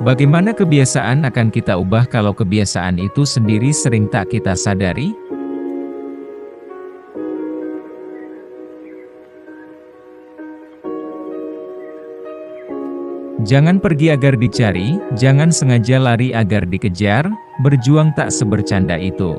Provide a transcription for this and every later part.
Bagaimana kebiasaan akan kita ubah kalau kebiasaan itu sendiri sering tak kita sadari? Jangan pergi agar dicari, jangan sengaja lari agar dikejar, berjuang tak sebercanda itu.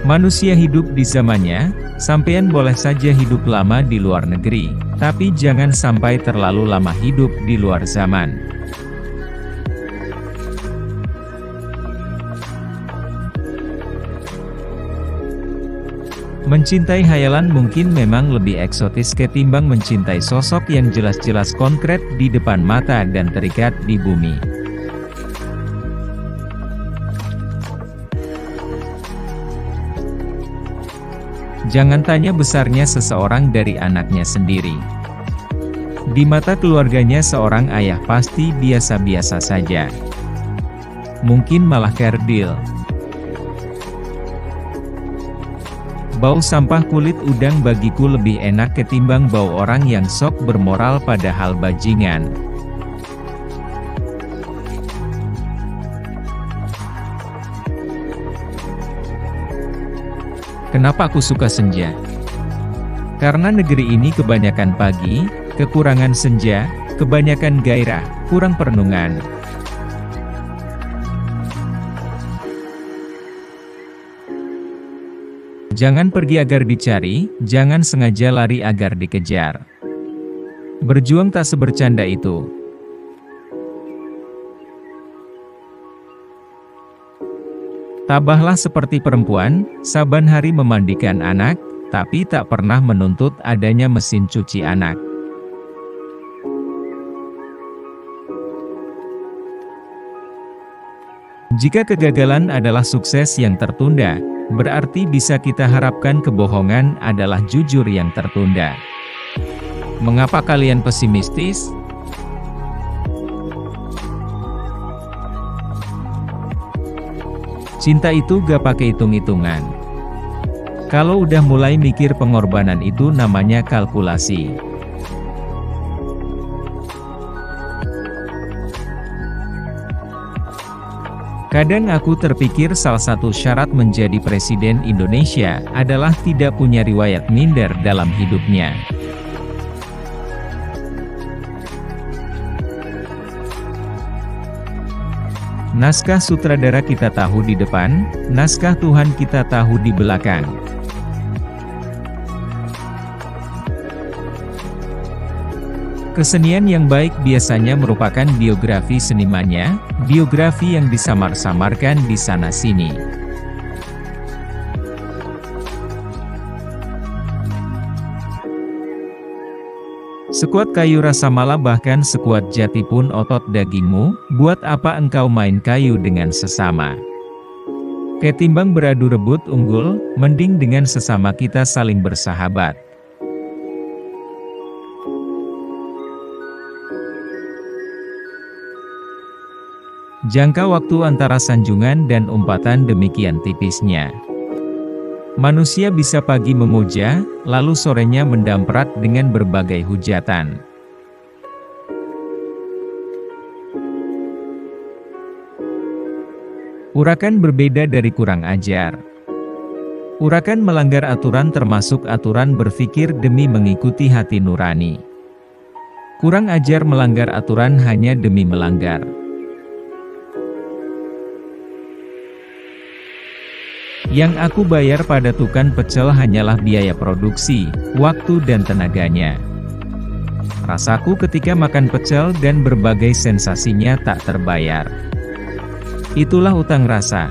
Manusia hidup di zamannya, sampean boleh saja hidup lama di luar negeri, tapi jangan sampai terlalu lama hidup di luar zaman. Mencintai hayalan mungkin memang lebih eksotis ketimbang mencintai sosok yang jelas-jelas konkret di depan mata dan terikat di bumi. Jangan tanya besarnya seseorang dari anaknya sendiri. Di mata keluarganya seorang ayah pasti biasa-biasa saja. Mungkin malah kerdil. Bau sampah kulit udang bagiku lebih enak ketimbang bau orang yang sok bermoral padahal bajingan. Kenapa aku suka senja? Karena negeri ini kebanyakan pagi, kekurangan senja, kebanyakan gairah, kurang perenungan. Jangan pergi agar dicari, jangan sengaja lari agar dikejar. Berjuang tak sebercanda itu. Tabahlah seperti perempuan, saban hari memandikan anak, tapi tak pernah menuntut adanya mesin cuci anak. Jika kegagalan adalah sukses yang tertunda, berarti bisa kita harapkan kebohongan adalah jujur yang tertunda. Mengapa kalian pesimistis? Cinta itu gak pakai hitung-hitungan. Kalau udah mulai mikir pengorbanan itu namanya kalkulasi. Kadang aku terpikir salah satu syarat menjadi presiden Indonesia adalah tidak punya riwayat minder dalam hidupnya. Naskah sutradara kita tahu di depan, naskah Tuhan kita tahu di belakang. Kesenian yang baik biasanya merupakan biografi senimannya, biografi yang disamar-samarkan di sana-sini. Sekuat kayu rasa malah bahkan sekuat jati pun otot dagingmu, buat apa engkau main kayu dengan sesama? Ketimbang beradu rebut unggul, mending dengan sesama kita saling bersahabat. Jangka waktu antara sanjungan dan umpatan demikian tipisnya. Manusia bisa pagi memuja, lalu sorenya mendamprat dengan berbagai hujatan. Urakan berbeda dari kurang ajar. Urakan melanggar aturan termasuk aturan berpikir demi mengikuti hati nurani. Kurang ajar melanggar aturan hanya demi melanggar. Yang aku bayar pada tukang pecel hanyalah biaya produksi, waktu dan tenaganya. Rasaku ketika makan pecel dan berbagai sensasinya tak terbayar. Itulah utang rasa.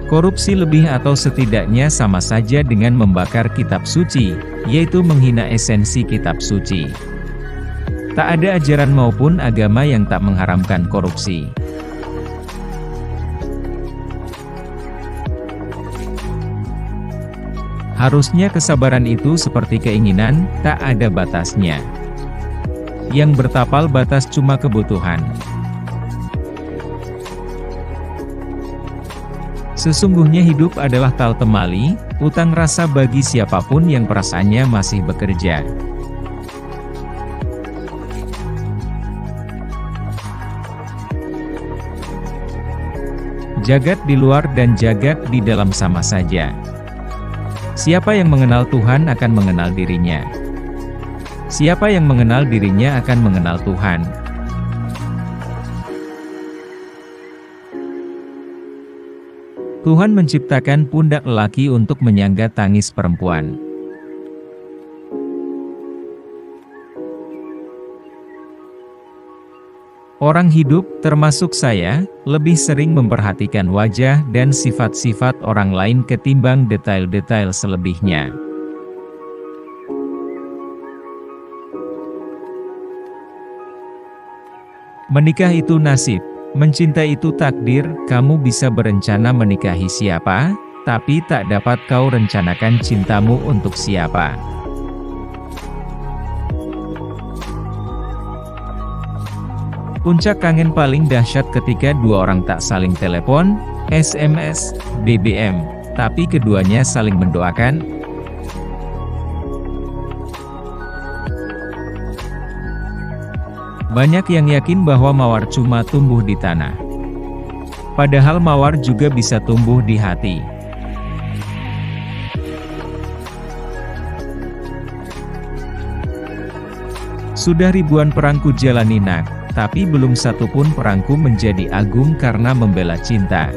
Korupsi lebih atau setidaknya sama saja dengan membakar kitab suci, yaitu menghina esensi kitab suci. Tak ada ajaran maupun agama yang tak mengharamkan korupsi. Harusnya kesabaran itu seperti keinginan, tak ada batasnya. Yang bertapal batas cuma kebutuhan. Sesungguhnya hidup adalah tal temali, utang rasa bagi siapapun yang perasaannya masih bekerja. Jagat di luar dan jagat di dalam sama saja. Siapa yang mengenal Tuhan akan mengenal dirinya. Siapa yang mengenal dirinya akan mengenal Tuhan. Tuhan menciptakan pundak lelaki untuk menyangga tangis perempuan. Orang hidup, termasuk saya, lebih sering memperhatikan wajah dan sifat-sifat orang lain ketimbang detail-detail selebihnya. Menikah itu nasib. Mencintai itu takdir. Kamu bisa berencana menikahi siapa, tapi tak dapat kau rencanakan cintamu untuk siapa. Puncak kangen paling dahsyat ketika dua orang tak saling telepon, SMS, BBM, tapi keduanya saling mendoakan. Banyak yang yakin bahwa mawar cuma tumbuh di tanah. Padahal mawar juga bisa tumbuh di hati. Sudah ribuan perangku jalani nak, tapi belum satupun perangku menjadi agung karena membela cinta.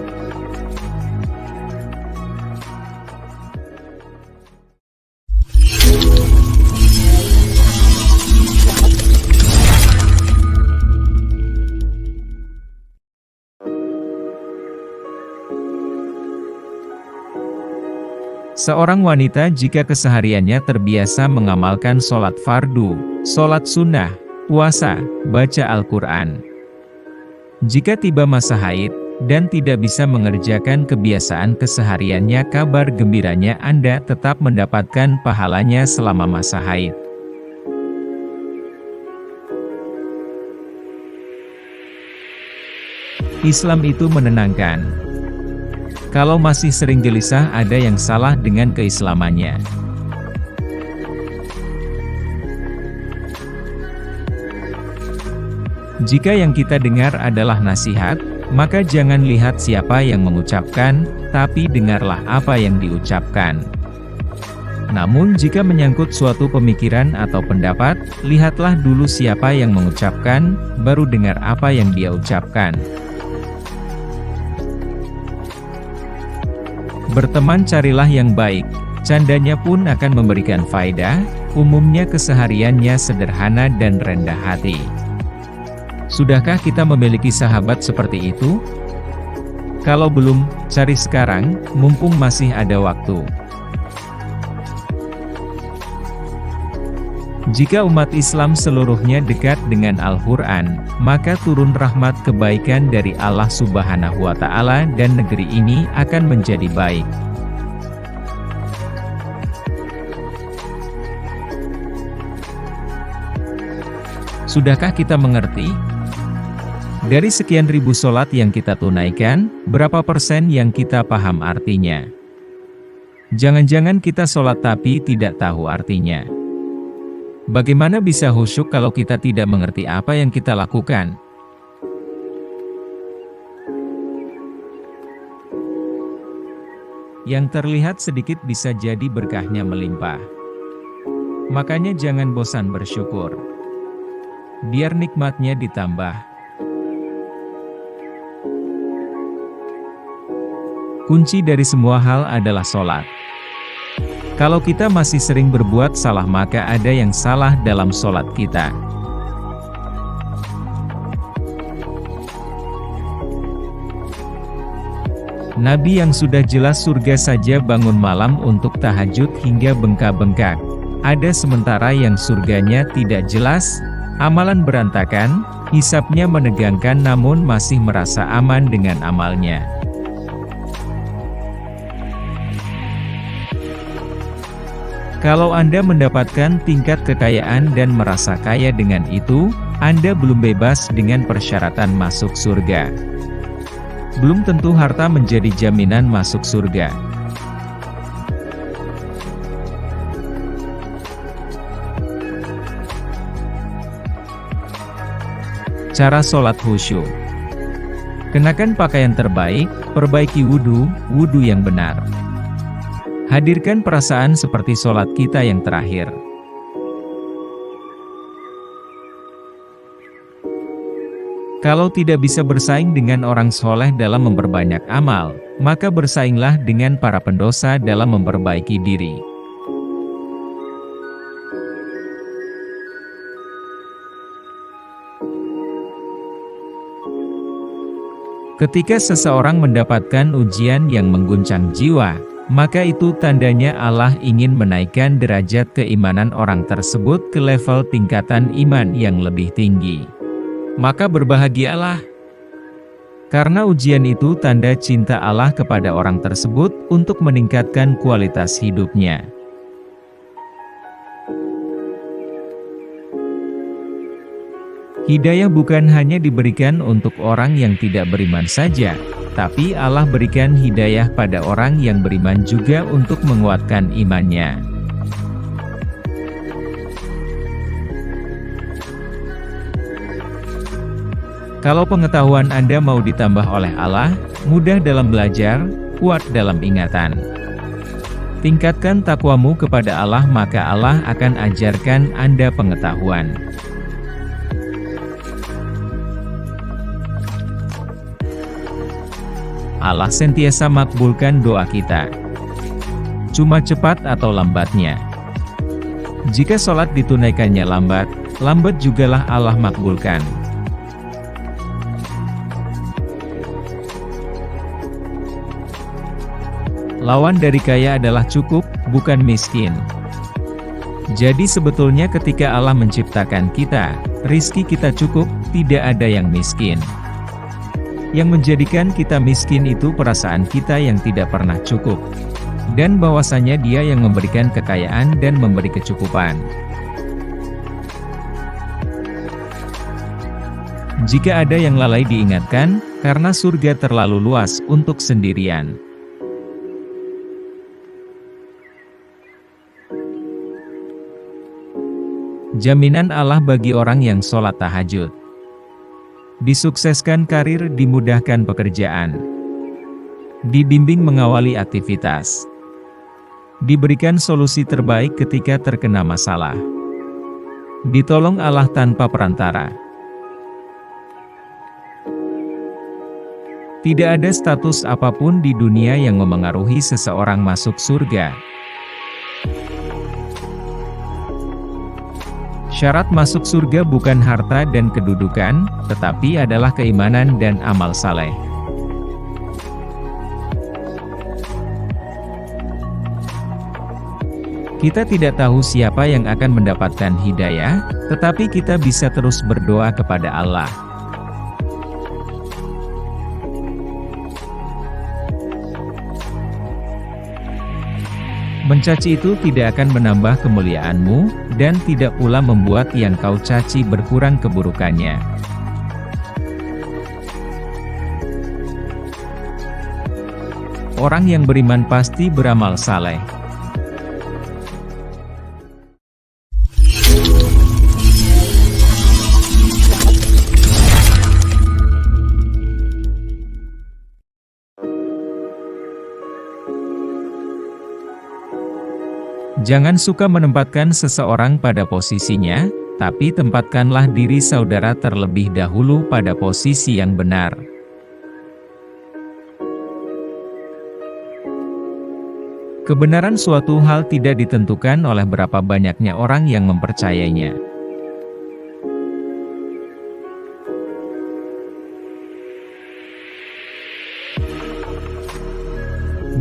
Seorang wanita jika kesehariannya terbiasa mengamalkan sholat fardu, sholat sunnah, puasa, baca Al-Quran. Jika tiba masa haid, dan tidak bisa mengerjakan kebiasaan kesehariannya, kabar gembiranya Anda tetap mendapatkan pahalanya selama masa haid. Islam itu menenangkan. Kalau masih sering gelisah, ada yang salah dengan keislamannya. Jika yang kita dengar adalah nasihat, maka jangan lihat siapa yang mengucapkan, tapi dengarlah apa yang diucapkan. Namun jika menyangkut suatu pemikiran atau pendapat, lihatlah dulu siapa yang mengucapkan, baru dengar apa yang dia ucapkan. Berteman carilah yang baik, candanya pun akan memberikan faedah, umumnya kesehariannya sederhana dan rendah hati. Sudahkah kita memiliki sahabat seperti itu? Kalau belum, cari sekarang, mumpung masih ada waktu. Jika umat Islam seluruhnya dekat dengan Al-Quran, maka turun rahmat kebaikan dari Allah Subhanahu wa Ta'ala dan negeri ini akan menjadi baik. Sudahkah kita mengerti? Dari sekian ribu sholat yang kita tunaikan, berapa persen yang kita paham artinya? Jangan-jangan kita sholat tapi tidak tahu artinya. Bagaimana bisa khusyuk kalau kita tidak mengerti apa yang kita lakukan? Yang terlihat sedikit bisa jadi berkahnya melimpah. Makanya jangan bosan bersyukur. Biar nikmatnya ditambah. Kunci dari semua hal adalah sholat. Kalau kita masih sering berbuat salah, maka ada yang salah dalam sholat kita. Nabi yang sudah jelas surga saja bangun malam untuk tahajud hingga bengkak-bengkak. Ada sementara yang surganya tidak jelas, amalan berantakan, hisabnya menegangkan namun masih merasa aman dengan amalnya. Kalau Anda mendapatkan tingkat kekayaan dan merasa kaya dengan itu, Anda belum bebas dengan persyaratan masuk surga. Belum tentu harta menjadi jaminan masuk surga. Cara sholat khusyuk. Kenakan pakaian terbaik, perbaiki wudhu yang benar. Hadirkan perasaan seperti sholat kita yang terakhir. Kalau tidak bisa bersaing dengan orang soleh dalam memperbanyak amal, maka bersainglah dengan para pendosa dalam memperbaiki diri. Ketika seseorang mendapatkan ujian yang mengguncang jiwa, maka itu tandanya Allah ingin menaikkan derajat keimanan orang tersebut ke level tingkatan iman yang lebih tinggi. Maka berbahagialah. Karena ujian itu tanda cinta Allah kepada orang tersebut untuk meningkatkan kualitas hidupnya. Hidayah bukan hanya diberikan untuk orang yang tidak beriman saja, tapi Allah berikan hidayah pada orang yang beriman juga untuk menguatkan imannya. Kalau pengetahuan Anda mau ditambah oleh Allah, mudah dalam belajar, kuat dalam ingatan. Tingkatkan takwamu kepada Allah, maka Allah akan ajarkan Anda pengetahuan. Allah sentiasa makbulkan doa kita. Cuma cepat atau lambatnya. Jika sholat ditunaikannya lambat jugalah Allah makbulkan. Lawan dari kaya adalah cukup, bukan miskin. Jadi sebetulnya ketika Allah menciptakan kita, rizki kita cukup, tidak ada yang miskin. Yang menjadikan kita miskin itu perasaan kita yang tidak pernah cukup. Dan bahwasanya Dia yang memberikan kekayaan dan memberi kecukupan. Jika ada yang lalai diingatkan, karena surga terlalu luas untuk sendirian. Jaminan Allah bagi orang yang sholat tahajud. Disukseskan karir, dimudahkan pekerjaan. Dibimbing mengawali aktivitas. Diberikan solusi terbaik ketika terkena masalah. Ditolong Allah tanpa perantara. Tidak ada status apapun di dunia yang memengaruhi seseorang masuk surga. Syarat masuk surga bukan harta dan kedudukan, tetapi adalah keimanan dan amal saleh. Kita tidak tahu siapa yang akan mendapatkan hidayah, tetapi kita bisa terus berdoa kepada Allah. Mencaci itu tidak akan menambah kemuliaanmu, dan tidak pula membuat yang kau caci berkurang keburukannya. Orang yang beriman pasti beramal saleh. Jangan suka menempatkan seseorang pada posisinya, tapi tempatkanlah diri saudara terlebih dahulu pada posisi yang benar. Kebenaran suatu hal tidak ditentukan oleh berapa banyaknya orang yang mempercayainya.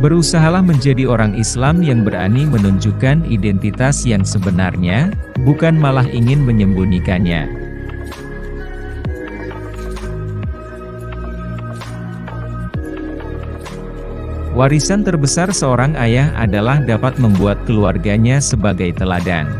Berusahalah menjadi orang Islam yang berani menunjukkan identitas yang sebenarnya, bukan malah ingin menyembunyikannya. Warisan terbesar seorang ayah adalah dapat membuat keluarganya sebagai teladan.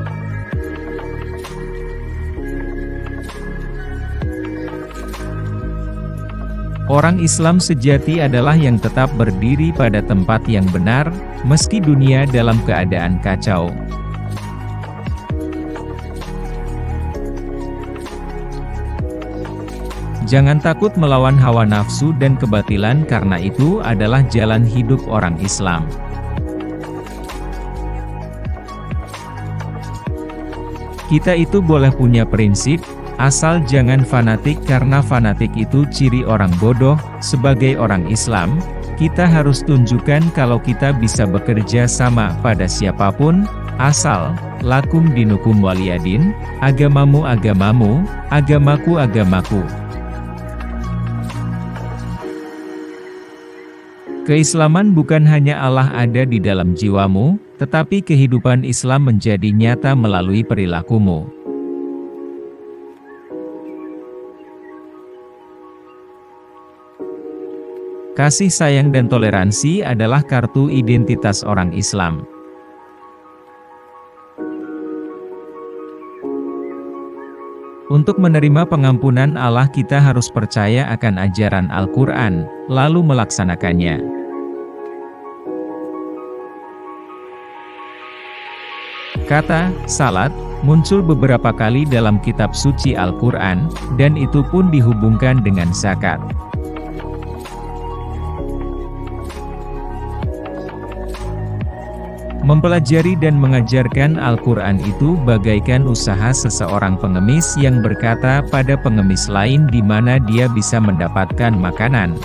Orang Islam sejati adalah yang tetap berdiri pada tempat yang benar, meski dunia dalam keadaan kacau. Jangan takut melawan hawa nafsu dan kebatilan karena itu adalah jalan hidup orang Islam. Kita itu boleh punya prinsip, asal jangan fanatik karena fanatik itu ciri orang bodoh. Sebagai orang Islam, kita harus tunjukkan kalau kita bisa bekerja sama pada siapapun, asal, lakum dinukum waliyadin, agamamu agamamu, agamaku agamaku. Keislaman bukan hanya Allah ada di dalam jiwamu, tetapi kehidupan Islam menjadi nyata melalui perilakumu. Kasih sayang dan toleransi adalah kartu identitas orang Islam. Untuk menerima pengampunan Allah kita harus percaya akan ajaran Al-Quran, lalu melaksanakannya. Kata salat muncul beberapa kali dalam kitab suci Al-Quran, dan itu pun dihubungkan dengan zakat. Mempelajari dan mengajarkan Al-Quran itu bagaikan usaha seseorang pengemis yang berkata pada pengemis lain di mana dia bisa mendapatkan makanan.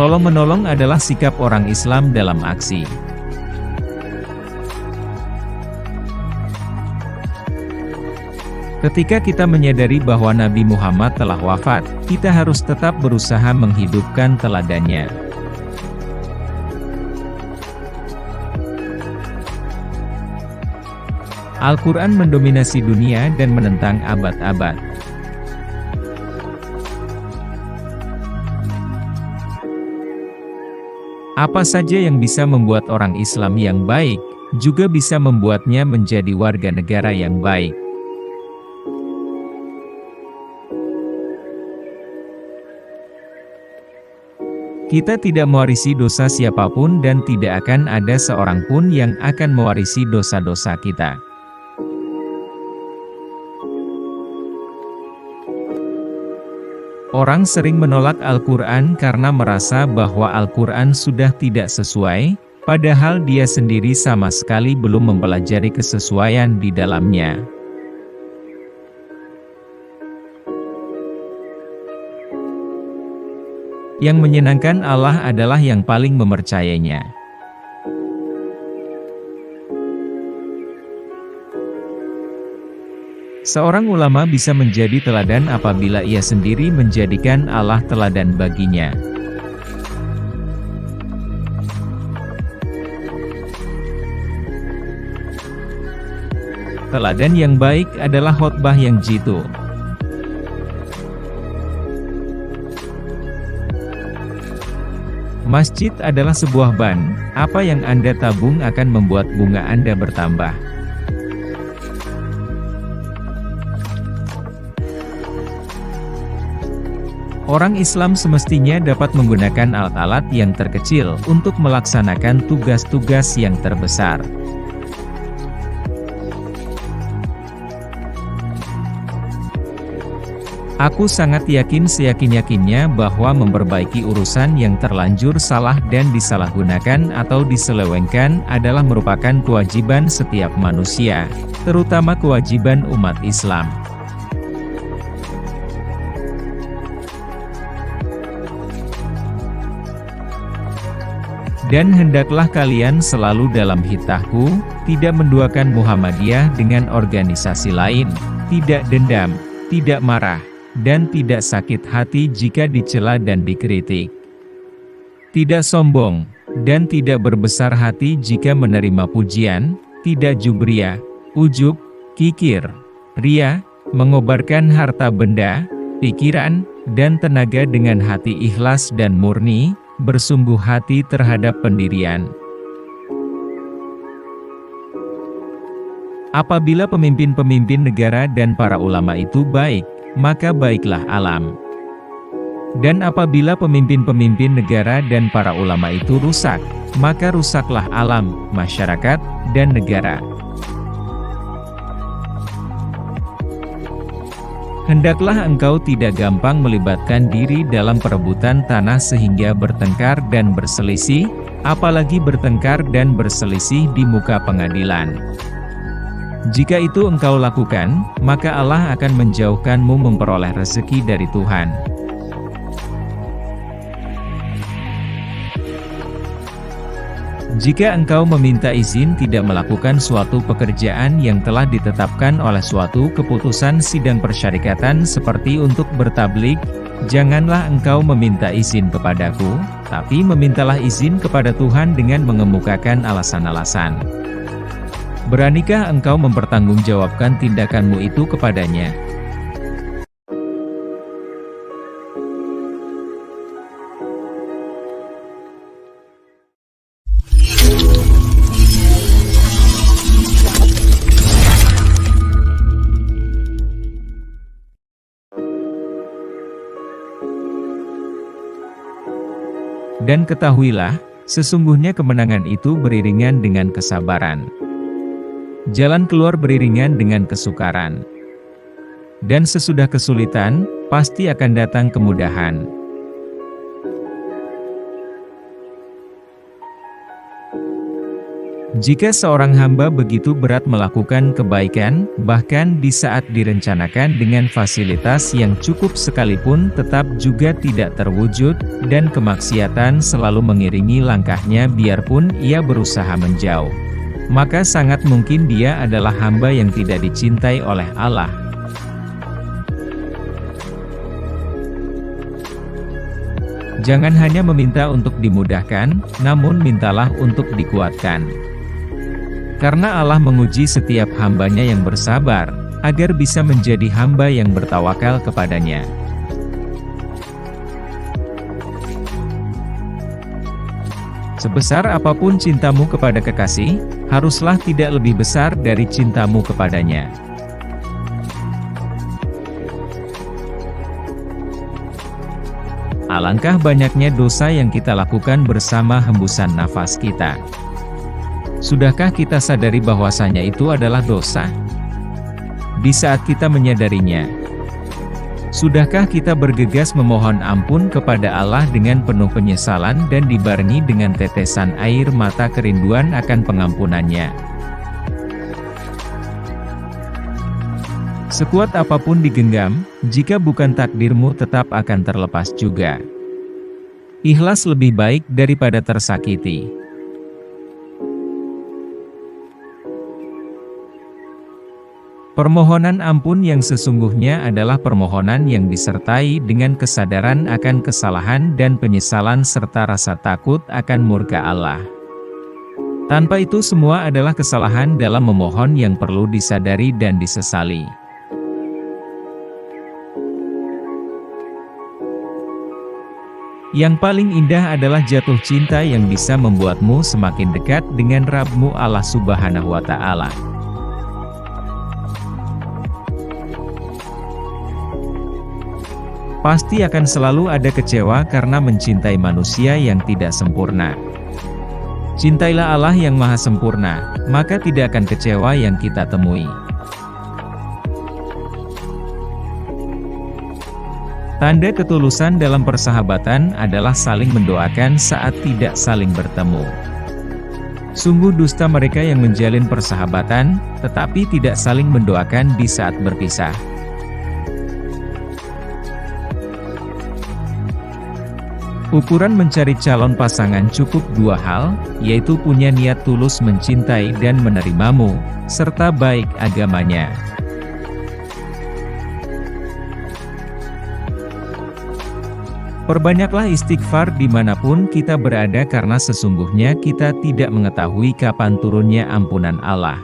Tolong-menolong adalah sikap orang Islam dalam aksi. Ketika kita menyadari bahwa Nabi Muhammad telah wafat, kita harus tetap berusaha menghidupkan teladannya. Al-Quran mendominasi dunia dan menentang abad-abad. Apa saja yang bisa membuat orang Islam yang baik, juga bisa membuatnya menjadi warga negara yang baik. Kita tidak mewarisi dosa siapapun dan tidak akan ada seorang pun yang akan mewarisi dosa-dosa kita. Orang sering menolak Al-Quran karena merasa bahwa Al-Quran sudah tidak sesuai, padahal dia sendiri sama sekali belum mempelajari kesesuaian di dalamnya. Yang menyenangkan Allah adalah yang paling mempercayainya. Seorang ulama bisa menjadi teladan apabila ia sendiri menjadikan Allah teladan baginya. Teladan yang baik adalah khotbah yang jitu. Masjid adalah sebuah ban, apa yang Anda tabung akan membuat bunga Anda bertambah. Orang Islam semestinya dapat menggunakan alat-alat yang terkecil untuk melaksanakan tugas-tugas yang terbesar. Aku sangat yakin seyakin-yakinnya bahwa memperbaiki urusan yang terlanjur salah dan disalahgunakan atau diselewengkan adalah merupakan kewajiban setiap manusia, terutama kewajiban umat Islam. Dan hendaklah kalian selalu dalam hitahku, tidak menduakan Muhammadiyah dengan organisasi lain, tidak dendam, tidak marah, dan tidak sakit hati jika dicela dan dikritik. Tidak sombong, dan tidak berbesar hati jika menerima pujian, tidak jubriah, ujub, kikir, ria, mengobarkan harta benda, pikiran, dan tenaga dengan hati ikhlas dan murni, bersungguh hati terhadap pendirian. Apabila pemimpin-pemimpin negara dan para ulama itu baik, maka baiklah alam. Dan apabila pemimpin-pemimpin negara dan para ulama itu rusak, maka rusaklah alam, masyarakat, dan negara. Hendaklah engkau tidak gampang melibatkan diri dalam perebutan tanah sehingga bertengkar dan berselisih, apalagi bertengkar dan berselisih di muka pengadilan. Jika itu engkau lakukan, maka Allah akan menjauhkanmu memperoleh rezeki dari Tuhan. Jika engkau meminta izin tidak melakukan suatu pekerjaan yang telah ditetapkan oleh suatu keputusan sidang persyarikatan seperti untuk bertablik, janganlah engkau meminta izin kepadaku, tapi memintalah izin kepada Tuhan dengan mengemukakan alasan-alasan. Beranikah engkau mempertanggungjawabkan tindakanmu itu kepadanya? Dan ketahuilah, sesungguhnya kemenangan itu beriringan dengan kesabaran. Jalan keluar beriringan dengan kesukaran. Dan sesudah kesulitan, pasti akan datang kemudahan. Jika seorang hamba begitu berat melakukan kebaikan, bahkan di saat direncanakan dengan fasilitas yang cukup sekalipun tetap juga tidak terwujud, dan kemaksiatan selalu mengiringi langkahnya biarpun ia berusaha menjauh, maka sangat mungkin dia adalah hamba yang tidak dicintai oleh Allah. Jangan hanya meminta untuk dimudahkan, namun mintalah untuk dikuatkan. Karena Allah menguji setiap hambanya yang bersabar, agar bisa menjadi hamba yang bertawakal kepadanya. Sebesar apapun cintamu kepada kekasih, haruslah tidak lebih besar dari cintamu kepadanya. Alangkah banyaknya dosa yang kita lakukan bersama hembusan nafas kita. Sudahkah kita sadari bahwasanya itu adalah dosa? Di saat kita menyadarinya, sudahkah kita bergegas memohon ampun kepada Allah dengan penuh penyesalan dan dibarengi dengan tetesan air mata kerinduan akan pengampunannya? Sekuat apapun digenggam, jika bukan takdirmu tetap akan terlepas juga. Ikhlas lebih baik daripada tersakiti. Permohonan ampun yang sesungguhnya adalah permohonan yang disertai dengan kesadaran akan kesalahan dan penyesalan serta rasa takut akan murka Allah. Tanpa itu semua adalah kesalahan dalam memohon yang perlu disadari dan disesali. Yang paling indah adalah jatuh cinta yang bisa membuatmu semakin dekat dengan Rabb-Mu Allah Subhanahu wa Ta'ala. Pasti akan selalu ada kecewa karena mencintai manusia yang tidak sempurna. Cintailah Allah yang maha sempurna, maka tidak akan kecewa yang kita temui. Tanda ketulusan dalam persahabatan adalah saling mendoakan saat tidak saling bertemu. Sungguh dusta mereka yang menjalin persahabatan, tetapi tidak saling mendoakan di saat berpisah. Ukuran mencari calon pasangan cukup dua hal, yaitu punya niat tulus mencintai dan menerimamu, serta baik agamanya. Perbanyaklah istighfar dimanapun kita berada karena sesungguhnya kita tidak mengetahui kapan turunnya ampunan Allah.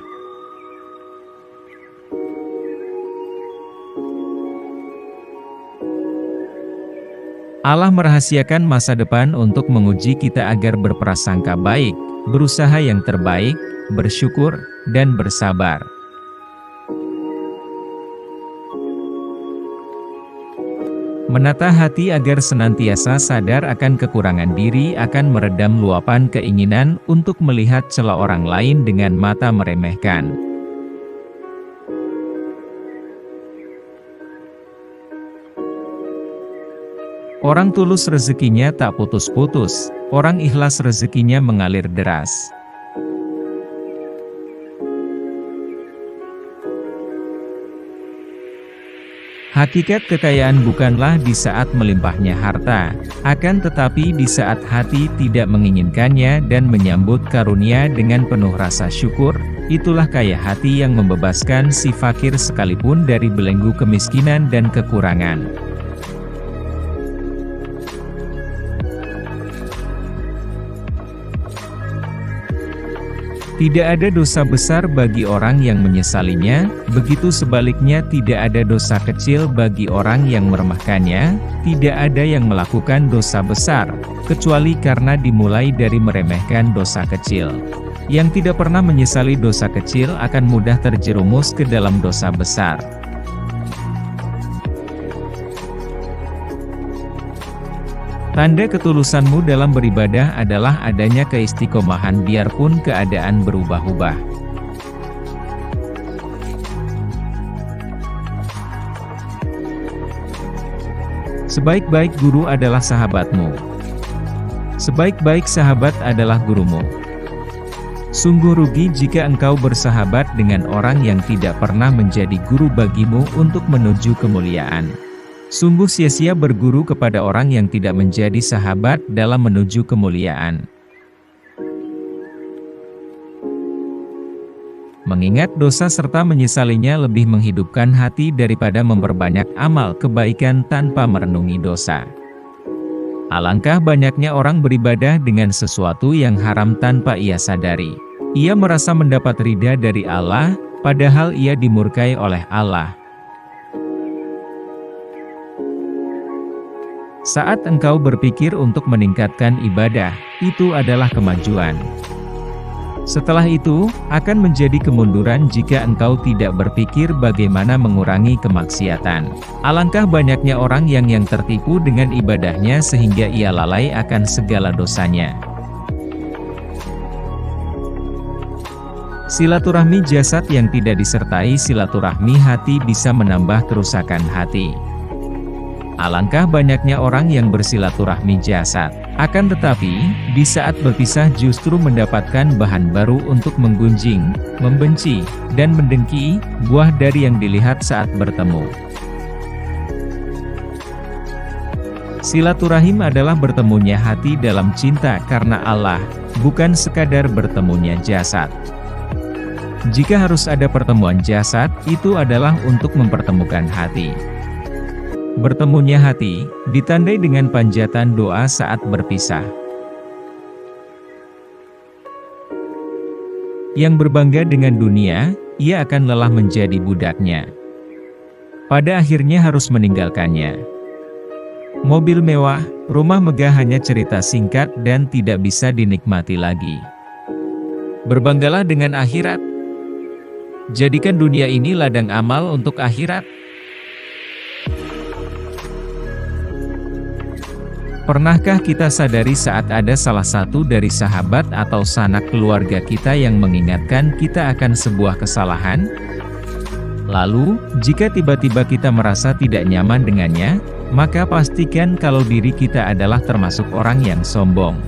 Allah merahasiakan masa depan untuk menguji kita agar berprasangka baik, berusaha yang terbaik, bersyukur, dan bersabar. Menata hati agar senantiasa sadar akan kekurangan diri akan meredam luapan keinginan untuk melihat celah orang lain dengan mata meremehkan. Orang tulus rezekinya tak putus-putus, orang ikhlas rezekinya mengalir deras. Hakikat kekayaan bukanlah di saat melimpahnya harta, akan tetapi di saat hati tidak menginginkannya dan menyambut karunia dengan penuh rasa syukur, itulah kaya hati yang membebaskan si fakir sekalipun dari belenggu kemiskinan dan kekurangan. Tidak ada dosa besar bagi orang yang menyesalinya, begitu sebaliknya tidak ada dosa kecil bagi orang yang meremehkannya. Tidak ada yang melakukan dosa besar, kecuali karena dimulai dari meremehkan dosa kecil. Yang tidak pernah menyesali dosa kecil akan mudah terjerumus ke dalam dosa besar. Tanda ketulusanmu dalam beribadah adalah adanya keistiqomahan biarpun keadaan berubah-ubah. Sebaik-baik guru adalah sahabatmu. Sebaik-baik sahabat adalah gurumu. Sungguh rugi jika engkau bersahabat dengan orang yang tidak pernah menjadi guru bagimu untuk menuju kemuliaan. Sungguh sia-sia berguru kepada orang yang tidak menjadi sahabat dalam menuju kemuliaan. Mengingat dosa serta menyesalinya lebih menghidupkan hati daripada memperbanyak amal kebaikan tanpa merenungi dosa. Alangkah banyaknya orang beribadah dengan sesuatu yang haram tanpa ia sadari. Ia merasa mendapat ridha dari Allah, padahal ia dimurkai oleh Allah. Saat engkau berpikir untuk meningkatkan ibadah, itu adalah kemajuan. Setelah itu, akan menjadi kemunduran jika engkau tidak berpikir bagaimana mengurangi kemaksiatan. Alangkah banyaknya orang yang tertipu dengan ibadahnya sehingga ia lalai akan segala dosanya. Silaturahmi jasad yang tidak disertai silaturahmi hati bisa menambah kerusakan hati. Alangkah banyaknya orang yang bersilaturahmi jasad, akan tetapi, di saat berpisah justru mendapatkan bahan baru untuk menggunjing, membenci, dan mendengki, buah dari yang dilihat saat bertemu. Silaturahim adalah bertemunya hati dalam cinta karena Allah, bukan sekadar bertemunya jasad. Jika harus ada pertemuan jasad, itu adalah untuk mempertemukan hati. Bertemunya hati, ditandai dengan panjatan doa saat berpisah. Yang berbangga dengan dunia, ia akan lelah menjadi budaknya. Pada akhirnya harus meninggalkannya. Mobil mewah, rumah megah hanya cerita singkat dan tidak bisa dinikmati lagi. Berbanggalah dengan akhirat. Jadikan dunia ini ladang amal untuk akhirat. Pernahkah kita sadari saat ada salah satu dari sahabat atau sanak keluarga kita yang mengingatkan kita akan sebuah kesalahan? Lalu, jika tiba-tiba kita merasa tidak nyaman dengannya, maka pastikan kalau diri kita adalah termasuk orang yang sombong.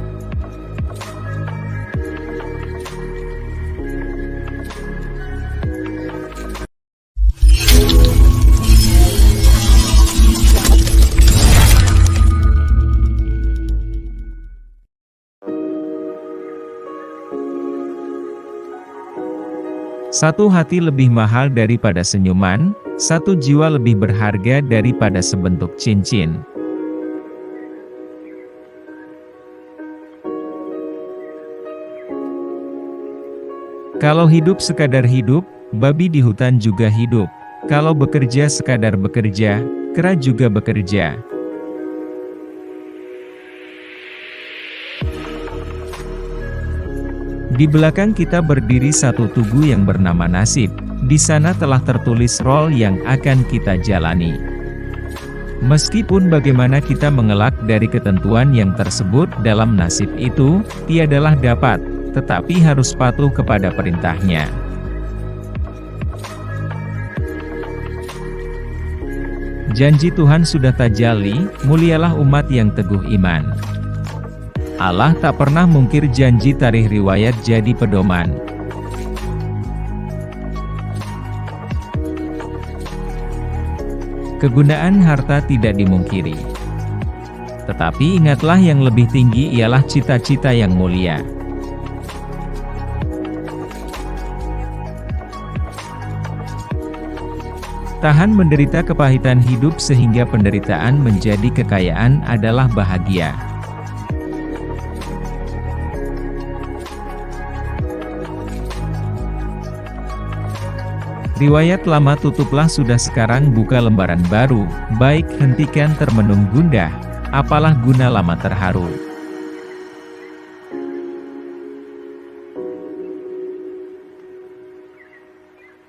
Satu hati lebih mahal daripada senyuman, satu jiwa lebih berharga daripada sebentuk cincin. Kalau hidup sekadar hidup, babi di hutan juga hidup. Kalau bekerja sekadar bekerja, kera juga bekerja. Di belakang kita berdiri satu tugu yang bernama nasib. Di sana telah tertulis role yang akan kita jalani. Meskipun bagaimana kita mengelak dari ketentuan yang tersebut dalam nasib itu, tiadalah dapat, tetapi harus patuh kepada perintahnya. Janji Tuhan sudah tajalli, mulialah umat yang teguh iman. Allah tak pernah mungkir janji, tarikh riwayat jadi pedoman. Kegunaan harta tidak dimungkiri. Tetapi ingatlah yang lebih tinggi ialah cita-cita yang mulia. Tahan menderita kepahitan hidup sehingga penderitaan menjadi kekayaan adalah bahagia. Riwayat lama tutuplah, sudah sekarang buka lembaran baru, baik hentikan termenung gundah, apalah guna lama terharu.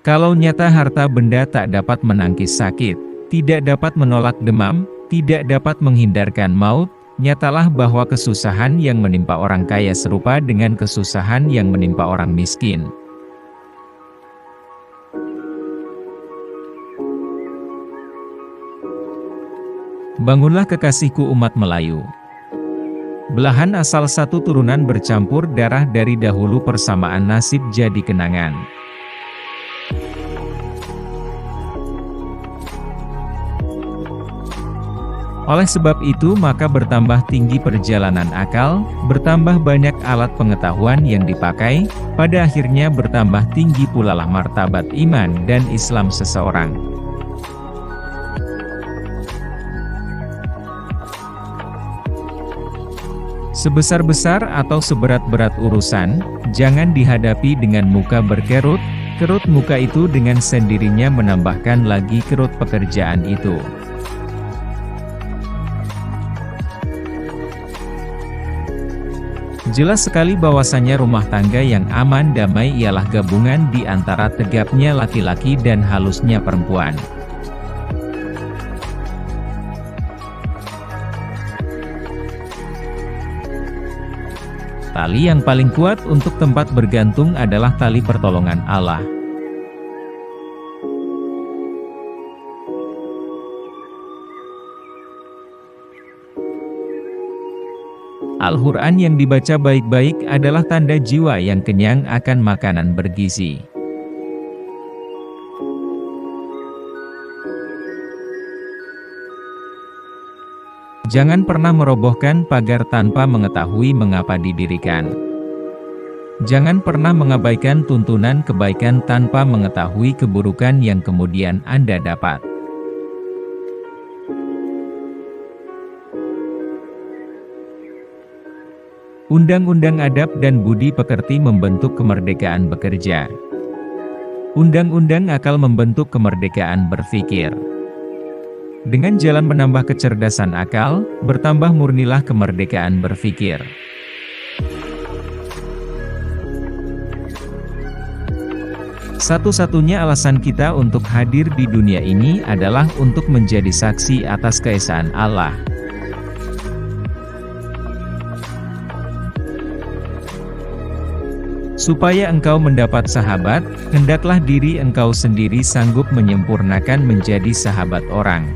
Kalau nyata harta benda tak dapat menangkis sakit, tidak dapat menolak demam, tidak dapat menghindarkan maut, nyatalah bahwa kesusahan yang menimpa orang kaya serupa dengan kesusahan yang menimpa orang miskin. Bangunlah kekasihku umat Melayu. Belahan asal satu turunan bercampur darah dari dahulu, persamaan nasib jadi kenangan. Oleh sebab itu maka bertambah tinggi perjalanan akal, bertambah banyak alat pengetahuan yang dipakai, pada akhirnya bertambah tinggi pula lah martabat iman dan Islam seseorang. Sebesar-besar atau seberat-berat urusan, jangan dihadapi dengan muka berkerut, kerut muka itu dengan sendirinya menambahkan lagi kerut pekerjaan itu. Jelas sekali bahwasannya rumah tangga yang aman damai ialah gabungan di antara tegapnya laki-laki dan halusnya perempuan. Tali yang paling kuat untuk tempat bergantung adalah tali pertolongan Allah. Al-Quran yang dibaca baik-baik adalah tanda jiwa yang kenyang akan makanan bergizi. Jangan pernah merobohkan pagar tanpa mengetahui mengapa didirikan. Jangan pernah mengabaikan tuntunan kebaikan tanpa mengetahui keburukan yang kemudian Anda dapat. Undang-undang adab dan budi pekerti membentuk kemerdekaan bekerja. Undang-undang akal membentuk kemerdekaan berpikir. Dengan jalan menambah kecerdasan akal, bertambah murnilah kemerdekaan berpikir. Satu-satunya alasan kita untuk hadir di dunia ini adalah untuk menjadi saksi atas keesaan Allah. Supaya engkau mendapat sahabat, hendaklah diri engkau sendiri sanggup menyempurnakan menjadi sahabat orang.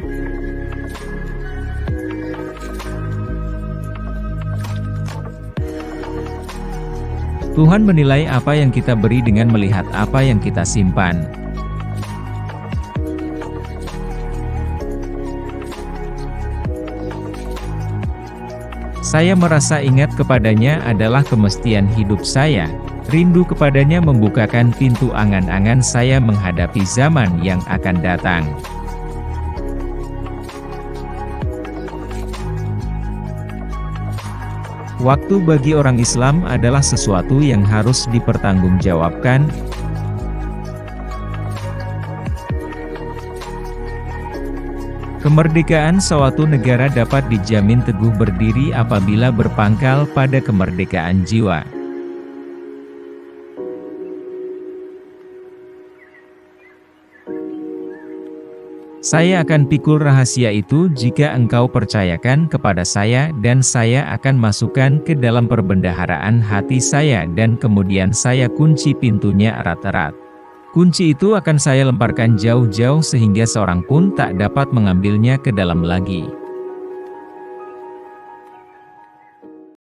Tuhan menilai apa yang kita beri dengan melihat apa yang kita simpan. Saya merasa ingat kepadanya adalah kemestian hidup saya. Rindu kepadanya membukakan pintu angan-angan saya menghadapi zaman yang akan datang. Waktu bagi orang Islam adalah sesuatu yang harus dipertanggungjawabkan. Kemerdekaan suatu negara dapat dijamin teguh berdiri apabila berpangkal pada kemerdekaan jiwa. Saya akan pikul rahasia itu jika engkau percayakan kepada saya dan saya akan masukkan ke dalam perbendaharaan hati saya dan kemudian saya kunci pintunya erat-erat. Kunci itu akan saya lemparkan jauh-jauh sehingga seorang pun tak dapat mengambilnya ke dalam lagi.